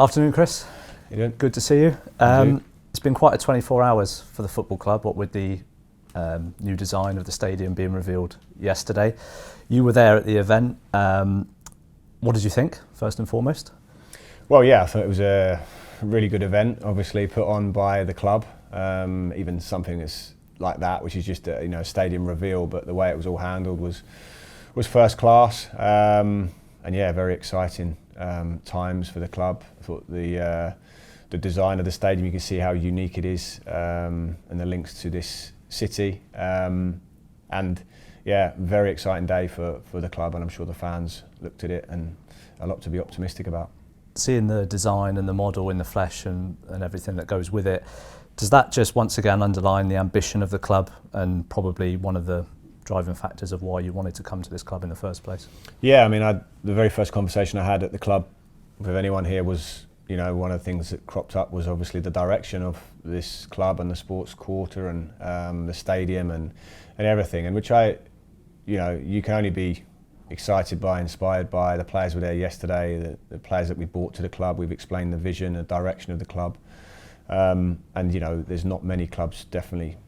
Afternoon, Chris. You doing? Good to see you. It's been quite a 24 hours for the football club, what with the new design of the stadium being revealed yesterday. You were there at the event. What did you think, first and foremost? Well, yeah, I thought it was a really good event, obviously put on by the club. Even something that's like that, which is just a stadium reveal, but the way it was all handled was first class. And yeah, very exciting times for the club. I thought the design of the stadium, you can see how unique it is, and the links to this city. And yeah, very exciting day for the club, and I'm sure the fans looked at it and a lot to be optimistic about. Seeing the design and the model in the flesh and everything that goes with it, does that just once again underline the ambition of the club and probably one of the driving factors of why you wanted to come to this club in the first place? Yeah, I mean, the very first conversation I had at the club with anyone here was, one of the things that cropped up was obviously the direction of this club and the sports quarter and the stadium and everything, and which you can only be excited by, inspired by. The players were there yesterday, the players that we brought to the club. We've explained the vision, the direction of the club, and there's not many clubs definitely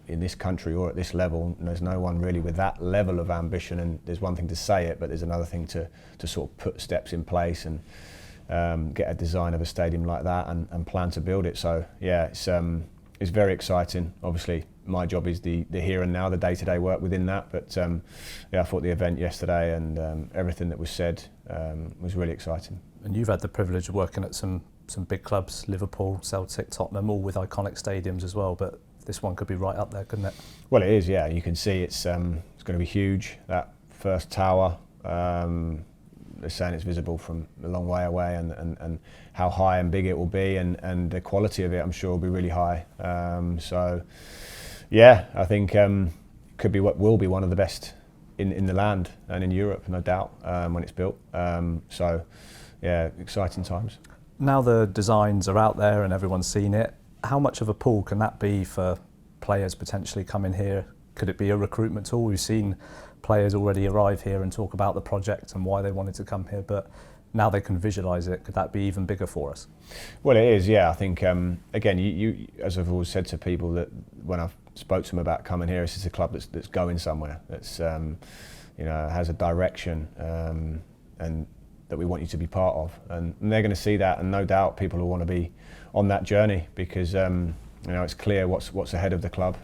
in this country or at this level. And there's no one really with that level of ambition. And there's one thing to say it, but there's another thing to sort of put steps in place and get a design of a stadium like that and plan to build it. So yeah, it's very exciting. Obviously, my job is the here and now, the day-to-day work within that. But yeah, I thought the event yesterday and everything that was said was really exciting. And you've had the privilege of working at some big clubs, Liverpool, Celtic, Tottenham, all with iconic stadiums as well. But this one could be right up there, couldn't it? Well, it is. Yeah, you can see it's going to be huge. That first tower. They're saying it's visible from a long way away, and how high and big it will be, and the quality of it, I'm sure, will be really high. So, yeah, I think could be what will be one of the best in the land and in Europe, no doubt, when it's built. So, yeah, exciting times. Now the designs are out there and everyone's seen it, how much of a pull can that be for players potentially coming here? Could it be a recruitment tool? We've seen players already arrive here and talk about the project and why they wanted to come here, but now they can visualise it. Could that be even bigger for us? Well, it is, yeah. I think, again, you as I've always said to people that when I've spoke to them about coming here, this is a club that's going somewhere, that's has a direction, and that we want you to be part of. And they're going to see that, and no doubt people will want to be on that journey because it's clear what's ahead of the club.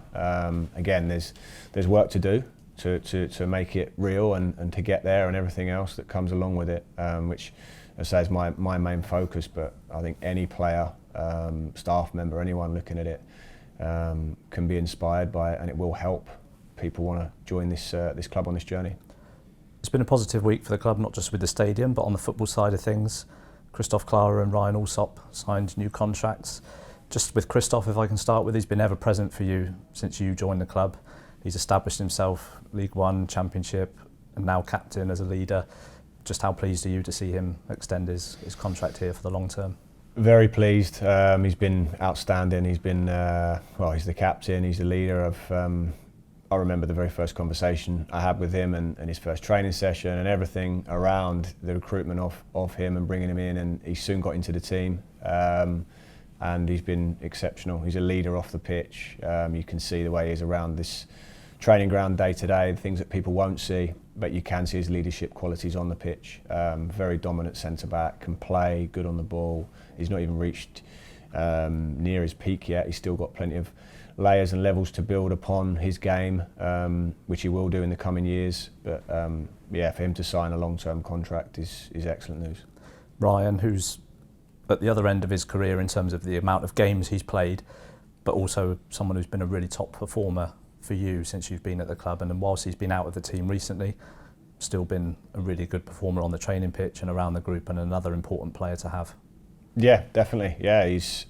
Again, there's work to do to make it real and to get there and everything else that comes along with it, which I say is my main focus. But I think any player, staff member, anyone looking at it can be inspired by it, and it will help people want to join this club on this journey. It's been a positive week for the club, not just with the stadium, but on the football side of things. Christoph Klara and Ryan Alsop signed new contracts. Just with Christoph, if I can start with, he's been ever present for you since you joined the club. He's established himself, League One, Championship, and now captain as a leader. Just how pleased are you to see him extend his contract here for the long term? Very pleased. He's been outstanding. He's been, he's the captain, he's the leader of... I remember the very first conversation I had with him and his first training session and everything around the recruitment of him and bringing him in, and he soon got into the team, and he's been exceptional. He's a leader off the pitch. You can see the way he is around this training ground day to day, the things that people won't see, but you can see his leadership qualities on the pitch. Very dominant centre-back, can play, good on the ball. He's not even reached near his peak yet. He's still got plenty of layers and levels to build upon his game, which he will do in the coming years. But yeah, for him to sign a long-term contract is excellent news. Ryan, who's at the other end of his career in terms of the amount of games he's played, but also someone who's been a really top performer for you since you've been at the club, and whilst he's been out of the team recently, still been a really good performer on the training pitch and around the group, and another important player to have. Yeah, definitely. Yeah, he's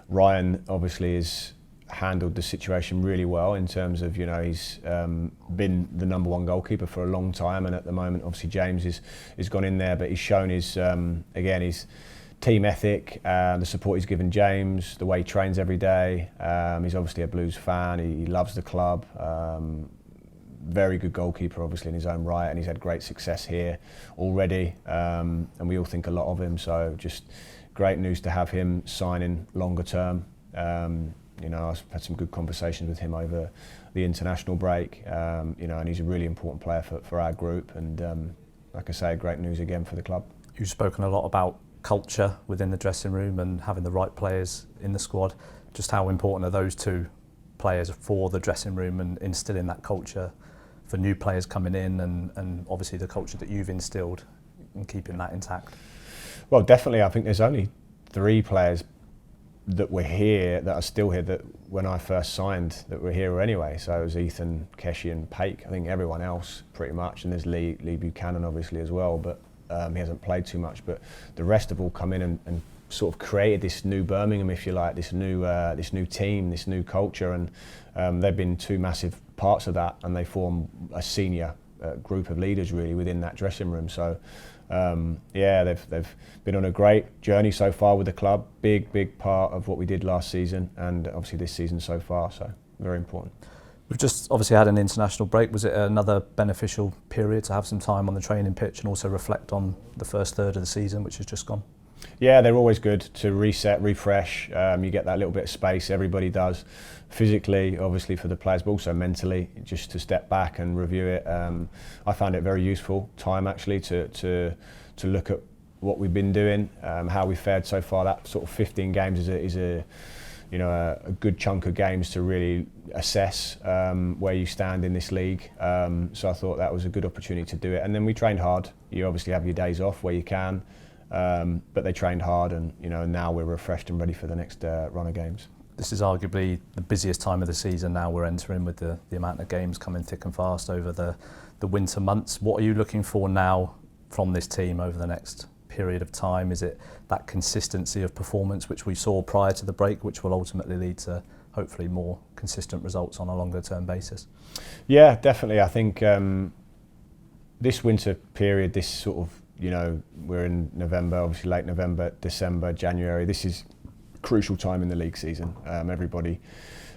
Ryan obviously is handled the situation really well in terms of, he's been the number one goalkeeper for a long time, and at the moment obviously James is gone in there, but he's shown his again his team ethic, the support he's given James, the way he trains every day. He's obviously a Blues fan, he loves the club, very good goalkeeper obviously in his own right, and he's had great success here already, and we all think a lot of him, so just great news to have him signing longer term. You know, I've had some good conversations with him over the international break. You know, and he's a really important player for our group. And like I say, great news again for the club. You've spoken a lot about culture within the dressing room and having the right players in the squad. Just how important are those two players for the dressing room and instilling that culture for new players coming in, and obviously the culture that you've instilled and keeping that intact? Well, definitely. I think there's only 3 players that were here, that are still here, that when I first signed, that were here anyway. So it was Ethan, Keshi and Paik. I think everyone else pretty much, and there's Lee Buchanan obviously as well, but he hasn't played too much. But the rest have all come in and sort of created this new Birmingham, if you like, this new team, this new culture, and they've been 2 massive parts of that, and they form a senior group of leaders really within that dressing room. So yeah, they've been on a great journey so far with the club. Big part of what we did last season, and obviously this season so far. So very important. We've just obviously had an international break. Was it another beneficial period to have some time on the training pitch and also reflect on the first third of the season, which has just gone? Yeah, they're always good to reset, refresh. You get that little bit of space, everybody does. Physically, obviously for the players, but also mentally, just to step back and review it. I found it very useful time actually to look at what we've been doing, how we fared so far. That sort of 15 games is a you know, a good chunk of games to really assess where you stand in this league. So I thought that was a good opportunity to do it. And then we trained hard. You obviously have your days off where you can. But they trained hard, and you know, now we're refreshed and ready for the next run of games. This is arguably the busiest time of the season now we're entering, with the amount of games coming thick and fast over the winter months. What are you looking for now from this team over the next period of time? Is it that consistency of performance which we saw prior to the break, which will ultimately lead to hopefully more consistent results on a longer term basis? Yeah, definitely. I think this winter period, this sort of, you know, we're in November, obviously late November, December, January. This is crucial time in the league season. Everybody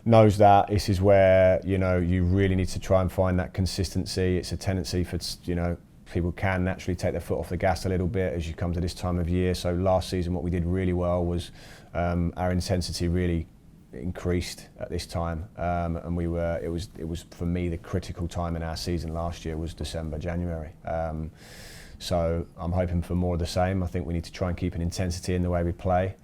knows that. This is where, you know, you really need to try and find that consistency. It's a tendency for, you know, people can naturally take their foot off the gas a little bit as you come to this time of year. So last season, what we did really well was our intensity really increased at this time, and it was for me the critical time in our season last year was December, January. So I'm hoping for more of the same. I think we need to try and keep an intensity in the way we play,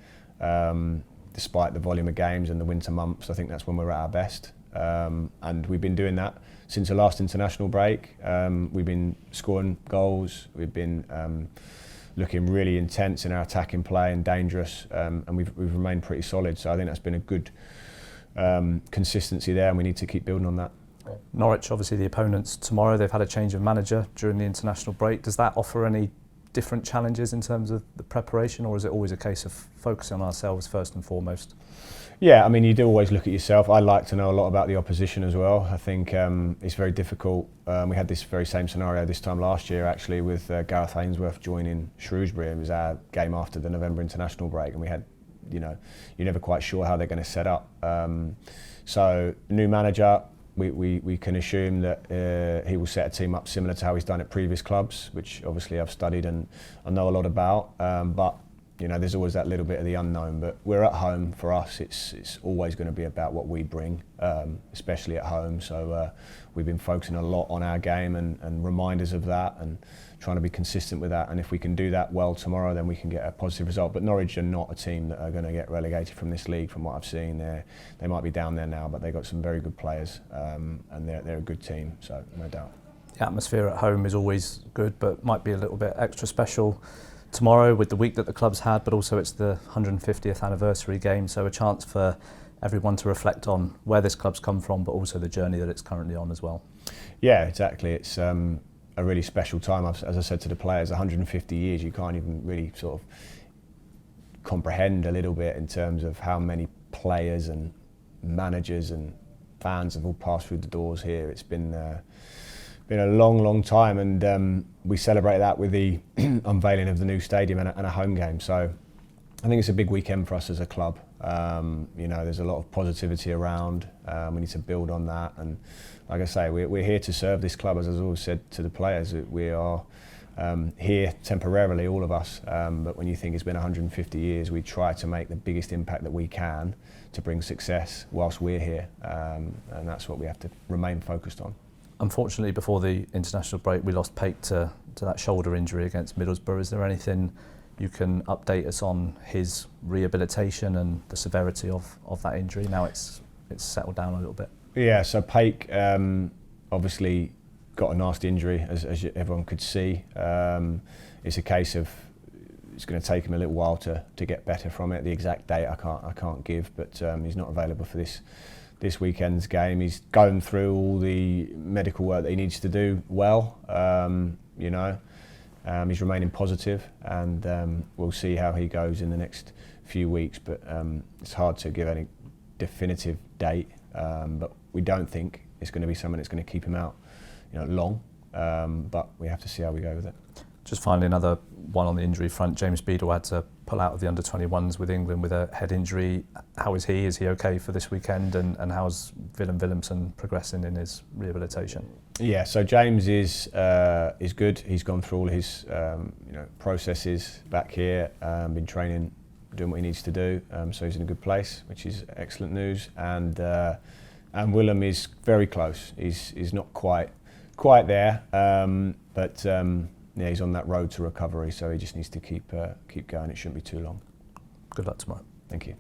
despite the volume of games and the winter months. I think that's when we're at our best, and we've been doing that since the last international break. We've been scoring goals. We've been looking really intense in our attacking play and dangerous, and we've remained pretty solid. So I think that's been a good consistency there, and we need to keep building on that. Norwich, obviously the opponents tomorrow, they've had a change of manager during the international break. Does that offer any different challenges in terms of the preparation, or is it always a case of focusing on ourselves first and foremost? Yeah, I mean, you do always look at yourself. I like to know a lot about the opposition as well. I think it's very difficult. We had this very same scenario this time last year, actually, with Gareth Ainsworth joining Shrewsbury. It was our game after the November international break, and we had, you know, you're never quite sure how they're going to set up. So, new manager, we can assume that he will set a team up similar to how he's done at previous clubs, which obviously I've studied and I know a lot about. But you know, there's always that little bit of the unknown. But we're at home. For us, it's always going to be about what we bring, especially at home. So we've been focusing a lot on our game and reminders of that, and trying to be consistent with that. And if we can do that well tomorrow, then we can get a positive result. But Norwich are not a team that are going to get relegated from this league, from what I've seen. They might be down there now, but they've got some very good players, and they're a good team, so no doubt. The atmosphere at home is always good, but might be a little bit extra special tomorrow with the week that the club's had, but also it's the 150th anniversary game, so a chance for everyone to reflect on where this club's come from, but also the journey that it's currently on as well. Yeah, exactly. It's a really special time. As I said to the players, 150 years, you can't even really sort of comprehend a little bit in terms of how many players and managers and fans have all passed through the doors here. It's been a long time, and we celebrate that with the unveiling of the new stadium and a home game. So I think it's a big weekend for us as a club. You know, there's a lot of positivity around. We need to build on that, and like I say, we're here to serve this club. As I've always said to the players, we are here temporarily, all of us, but when you think it's been 150 years, we try to make the biggest impact that we can to bring success whilst we're here, and that's what we have to remain focused on. Unfortunately, before the international break, we lost Pate to that shoulder injury against Middlesbrough. Is there anything you can update us on his rehabilitation and the severity of that injury? Now it's settled down a little bit. Yeah, so Pate obviously got a nasty injury, as everyone could see. It's a case of it's going to take him a little while to get better from it. The exact date I can't give, but he's not available for this weekend's game. He's going through all the medical work that he needs to do well. He's remaining positive, and we'll see how he goes in the next few weeks. But it's hard to give any definitive date. But we don't think it's going to be something that's going to keep him out long, but we have to see how we go with it. Just finally, another one on the injury front. James Beadle had to pull out of the under-21s with England with a head injury. How is he? Is he okay for this weekend? And how's Willem Willemsen progressing in his rehabilitation? Yeah, so James is good. He's gone through all his processes back here, been training, doing what he needs to do. So he's in a good place, which is excellent news. And Willem is very close. He's not quite there, but he's on that road to recovery. So he just needs to keep going. It shouldn't be too long. Good luck tomorrow. Thank you.